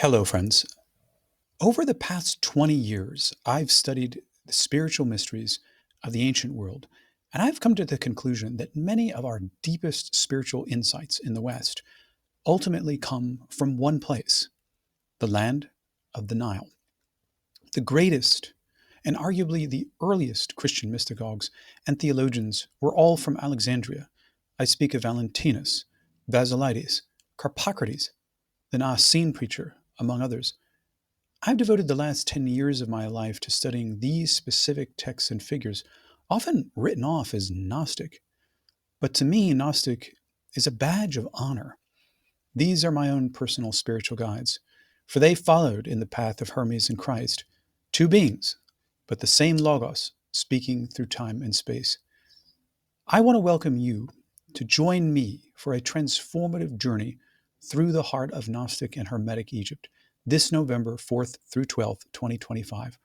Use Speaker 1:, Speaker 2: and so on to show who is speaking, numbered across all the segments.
Speaker 1: Hello, friends. Over the past 20 years, I've studied the spiritual mysteries of the ancient world, and I've come to the conclusion that many of our deepest spiritual insights in the West ultimately come from one place, the land of the Nile. The greatest and arguably the earliest Christian mystagogues and theologians were all from Alexandria. I speak of Valentinus, Basilides, Carpocrates, the Nicene preacher, among others. I've devoted the last 10 years of my life to studying these specific texts and figures, often written off as Gnostic. But to me, Gnostic is a badge of honor. These are my own personal spiritual guides, for they followed in the path of Hermes and Christ, two beings, but the same Logos speaking through time and space. I want to welcome you to join me for a transformative journey through the heart of Gnostic and Hermetic Egypt this November 4th through 12th, 2025.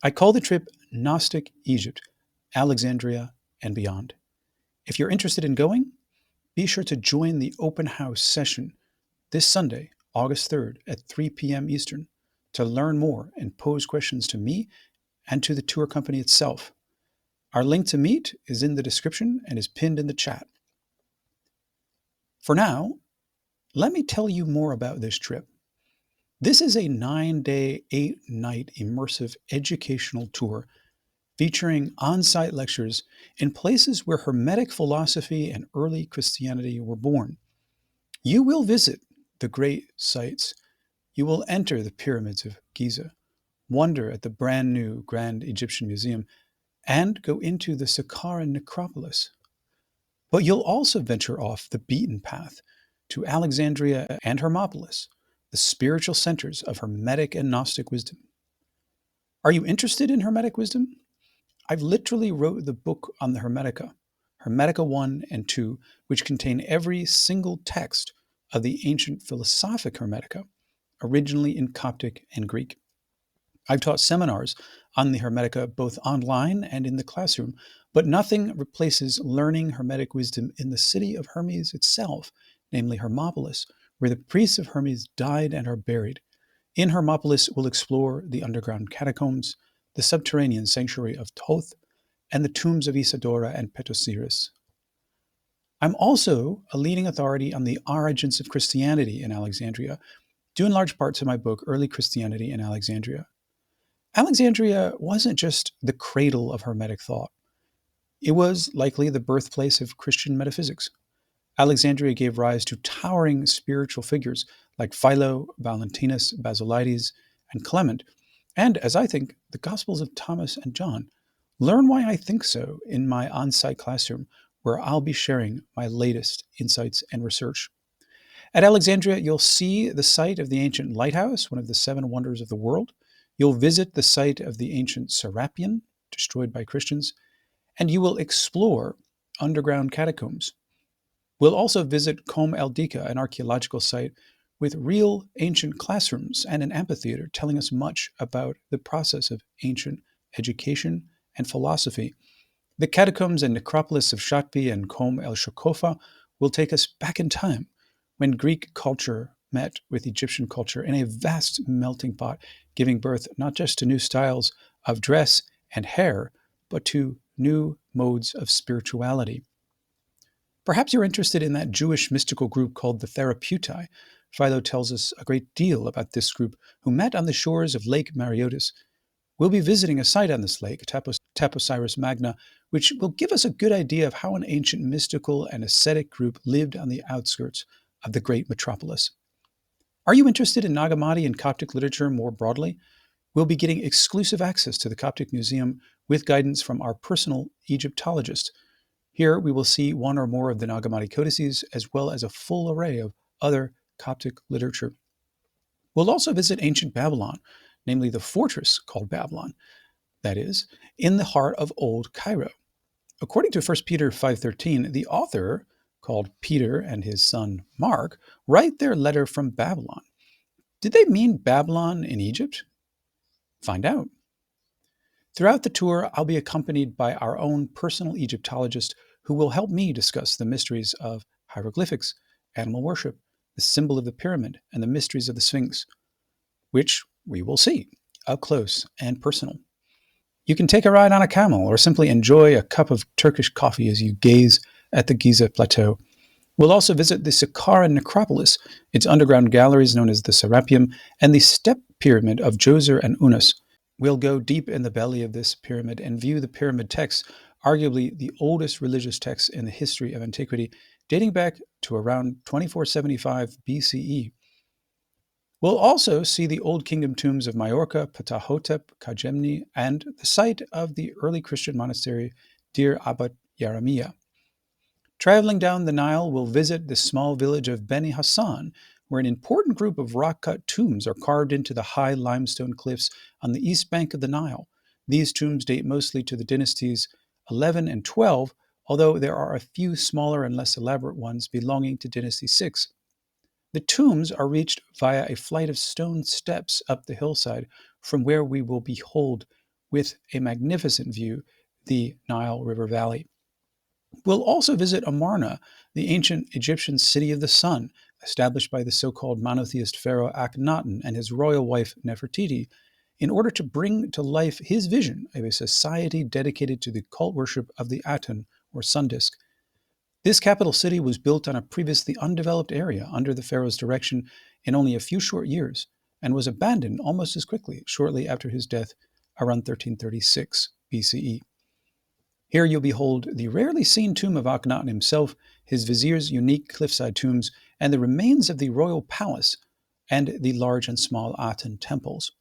Speaker 1: I call the trip Gnostic Egypt, Alexandria, and beyond. If you're interested in going, be sure to join the open house session this Sunday, August 3rd at 3 p.m. Eastern to learn more and pose questions to me and to the tour company itself. Our link to meet is in the description and is pinned in the chat. For now, let me tell you more about this trip. This is a 9-day, 8-night immersive educational tour featuring on-site lectures in places where Hermetic philosophy and early Christianity were born. You will visit the great sites. You will enter the pyramids of Giza, wonder at the brand new Grand Egyptian Museum, and go into the Saqqara necropolis. But you'll also venture off the beaten path to Alexandria and Hermopolis, the spiritual centers of Hermetic and Gnostic wisdom. Are you interested in Hermetic wisdom? I've literally wrote the book on the Hermetica, Hermetica 1 and 2, which contain every single text of the ancient philosophic Hermetica, originally in Coptic and Greek. I've taught seminars on the Hermetica both online and in the classroom, but nothing replaces learning Hermetic wisdom in the city of Hermes itself, namely Hermopolis, where the priests of Hermes died and are buried. In Hermopolis, we'll explore the underground catacombs, the subterranean sanctuary of Thoth, and the tombs of Isidora and Petosiris. I'm also a leading authority on the origins of Christianity in Alexandria, due in large part to my book, Early Christianity in Alexandria. Alexandria wasn't just the cradle of Hermetic thought. It was likely the birthplace of Christian metaphysics. Alexandria gave rise to towering spiritual figures like Philo, Valentinus, Basilides, and Clement, and, as I think, the Gospels of Thomas and John. Learn why I think so in my on-site classroom, where I'll be sharing my latest insights and research. At Alexandria, you'll see the site of the ancient lighthouse, one of the seven wonders of the world. You'll visit the site of the ancient Serapeum, destroyed by Christians, and you will explore underground catacombs. We'll also visit Com El Dika, an archaeological site with real ancient classrooms and an amphitheater telling us much about the process of ancient education and philosophy. The catacombs and necropolis of Shatbi and Com El Shokofa will take us back in time when Greek culture met with Egyptian culture in a vast melting pot, giving birth not just to new styles of dress and hair, but to new modes of spirituality. Perhaps you're interested in that Jewish mystical group called the Therapeutai. Philo tells us a great deal about this group, who met on the shores of Lake Mareotis. We'll be visiting a site on this lake, Taposiris Magna, which will give us a good idea of how an ancient mystical and ascetic group lived on the outskirts of the great metropolis. Are you interested in Nag Hammadi and Coptic literature more broadly? We'll be getting exclusive access to the Coptic Museum with guidance from our personal Egyptologist. Here we will see one or more of the Nag Hammadi codices, as well as a full array of other Coptic literature. We'll also visit ancient Babylon, namely the fortress called Babylon, that is, in the heart of Old Cairo. According to 1 Peter 5:13, the author, called Peter and his son Mark, write their letter from Babylon. Did they mean Babylon in Egypt? Find out. Throughout the tour, I'll be accompanied by our own personal Egyptologist who will help me discuss the mysteries of hieroglyphics, animal worship, the symbol of the pyramid, and the mysteries of the Sphinx. which we will see up close and personal. You can take a ride on a camel or simply enjoy a cup of Turkish coffee as you gaze at the Giza Plateau. We'll also visit the Saqqara necropolis, its underground galleries known as the Serapeum, and the step pyramid of Djoser and Unas. We'll go deep in the belly of this pyramid and view the pyramid texts, arguably the oldest religious texts in the history of antiquity, dating back to around 2475 BCE. We'll also see the Old Kingdom tombs of Majorca, Ptahhotep, Cajemni, and the site of the early Christian monastery Deir Abat Yaramiya. Traveling down the Nile, we'll visit the small village of Beni Hassan, where an important group of rock-cut tombs are carved into the high limestone cliffs on the east bank of the Nile. These tombs date mostly to the dynasties 11 and 12, although there are a few smaller and less elaborate ones belonging to Dynasty 6. The tombs are reached via a flight of stone steps up the hillside, from where we will behold, with a magnificent view, the Nile River Valley. We'll also visit Amarna, the ancient Egyptian city of the sun, established by the so-called monotheist pharaoh Akhenaten and his royal wife Nefertiti, in order to bring to life his vision of a society dedicated to the cult worship of the Aten, or sun disk. This capital city was built on a previously undeveloped area under the pharaoh's direction in only a few short years, and was abandoned almost as quickly, shortly after his death around 1336 BCE. Here you'll behold the rarely seen tomb of Akhenaten himself, his vizier's unique cliffside tombs, and the remains of the royal palace and the large and small Aten temples.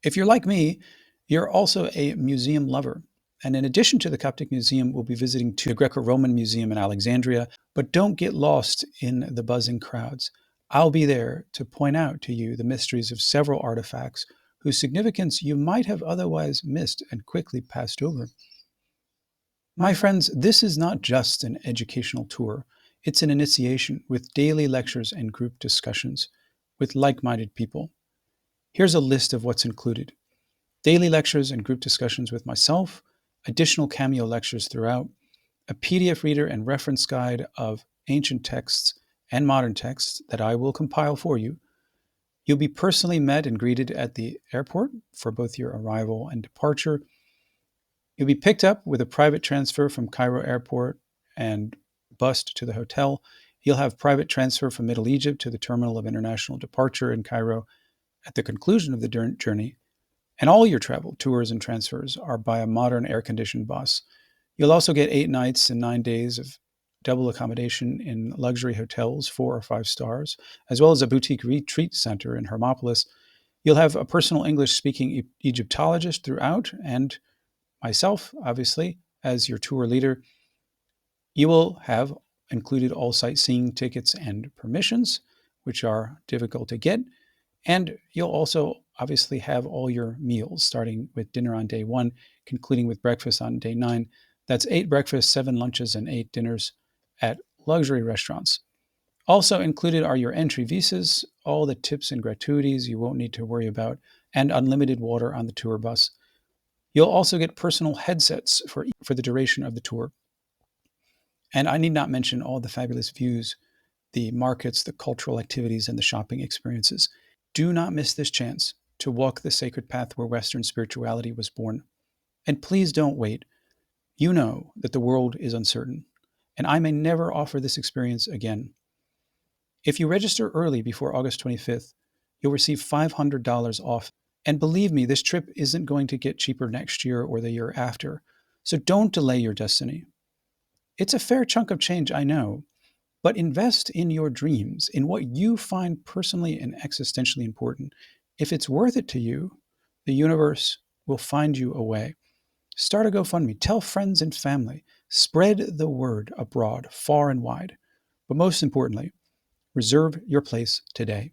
Speaker 1: If you're like me, you're also a museum lover. And in addition to the Coptic Museum, we'll be visiting the Greco-Roman Museum in Alexandria, but don't get lost in the buzzing crowds. I'll be there to point out to you the mysteries of several artifacts whose significance you might have otherwise missed and quickly passed over. My friends, this is not just an educational tour. It's an initiation with daily lectures and group discussions with like-minded people. Here's a list of what's included: daily lectures and group discussions with myself, additional cameo lectures throughout, a PDF reader and reference guide of ancient texts and modern texts that I will compile for you. You'll be personally met and greeted at the airport for both your arrival and departure. You'll be picked up with a private transfer from Cairo Airport and bused to the hotel. You'll have private transfer from Middle Egypt to the terminal of international departure in Cairo at the conclusion of the journey. And all your travel, tours, and transfers are by a modern air-conditioned bus. You'll also get 8 nights and 9 days of double accommodation in luxury hotels, 4 or 5 stars, as well as a boutique retreat center in Hermopolis. You'll have a personal English-speaking Egyptologist throughout, and myself, obviously, as your tour leader. You will have included all sightseeing tickets and permissions, which are difficult to get. And you'll also obviously have all your meals, starting with dinner on day 1, concluding with breakfast on day 9. That's 8 breakfasts, 7 lunches, and 8 dinners at luxury restaurants. Also included are your entry visas, all the tips and gratuities you won't need to worry about, and unlimited water on the tour bus. You'll also get personal headsets for the duration of the tour. And I need not mention all the fabulous views, the markets, the cultural activities, and the shopping experiences. Do not miss this chance to walk the sacred path where Western spirituality was born. And please don't wait. You know that the world is uncertain, and I may never offer this experience again. If you register early before August 25th, you'll receive $500 off. And believe me, this trip isn't going to get cheaper next year or the year after. So don't delay your destiny. It's a fair chunk of change, I know, but invest in your dreams, in what you find personally and existentially important. If it's worth it to you, the universe will find you a way. Start a GoFundMe. Tell friends and family. Spread the word abroad, far and wide. But most importantly, reserve your place today.